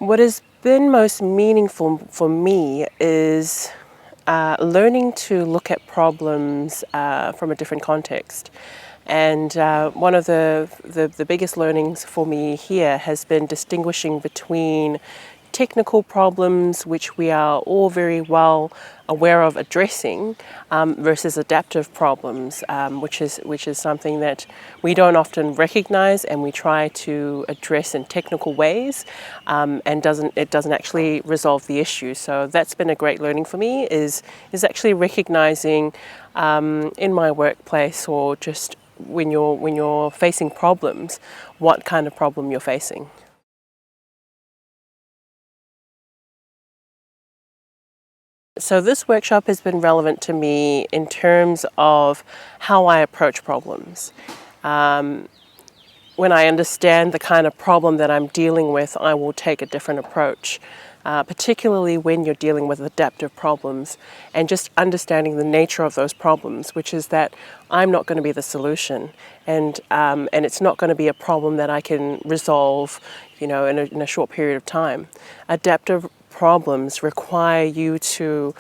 What has been most meaningful for me is learning to look at problems from a different context. And one of the biggest learnings for me here has been distinguishing between technical problems, which we are all very well aware of addressing, versus adaptive problems, which is something that we don't often recognize and we try to address in technical ways, and it doesn't actually resolve the issue. So that's been a great learning for me, is actually recognizing in my workplace, or just when you're facing problems, what kind of problem you're facing. So this workshop has been relevant to me in terms of how I approach problems. When I understand the kind of problem that I'm dealing with, I will take a different approach, particularly when you're dealing with adaptive problems, and just understanding the nature of those problems, which is that I'm not going to be the solution, and it's not going to be a problem that I can resolve, in a short period of time. Adaptive problems require you to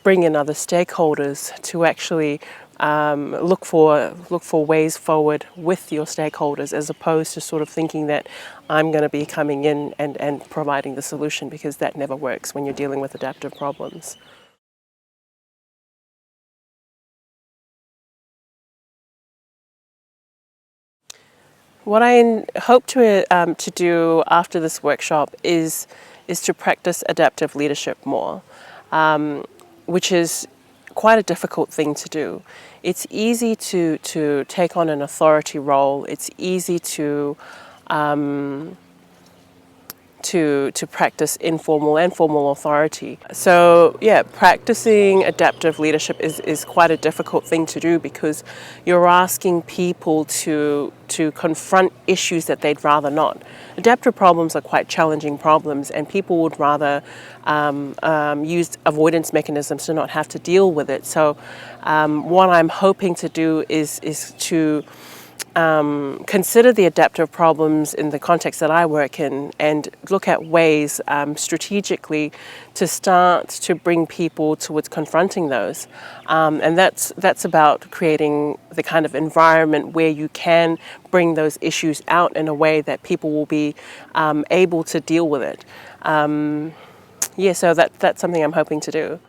bring in other stakeholders to actually look for ways forward with your stakeholders, as opposed to sort of thinking that I'm going to be coming in and providing the solution, because that never works when you're dealing with adaptive problems. What I hope to do after this workshop is to practice adaptive leadership more, which is quite a difficult thing to do. It's easy to take on an authority role. It's easy to practice informal and formal authority. So yeah, practicing adaptive leadership is quite a difficult thing to do, because you're asking people to confront issues that they'd rather not. Adaptive problems are quite challenging problems, and people would rather use avoidance mechanisms to not have to deal with it. So what I'm hoping to do is to consider the adaptive problems in the context that I work in, and look at ways strategically to start to bring people towards confronting those. And that's about creating the kind of environment where you can bring those issues out in a way that people will be able to deal with it. So that's something I'm hoping to do.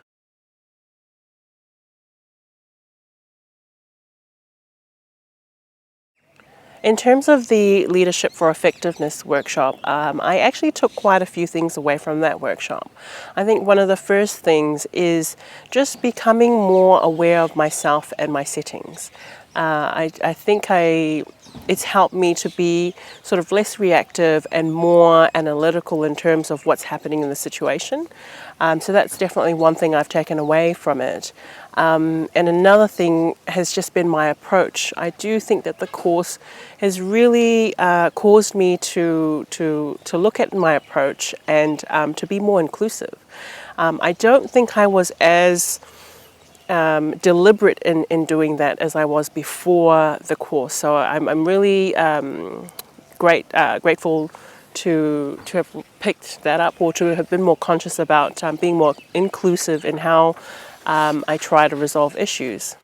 In terms of the Leadership for Effectiveness workshop, I actually took quite a few things away from that workshop. I think one of the first things is just becoming more aware of myself and my settings. I think it's helped me to be sort of less reactive and more analytical in terms of what's happening in the situation. So that's definitely one thing I've taken away from it. And another thing has just been my approach. I do think that the course has really caused me to look at my approach and to be more inclusive. I don't think I was as deliberate in doing that as I was before the course. So I'm really grateful to have picked that up, or to have been more conscious about being more inclusive in how I try to resolve issues.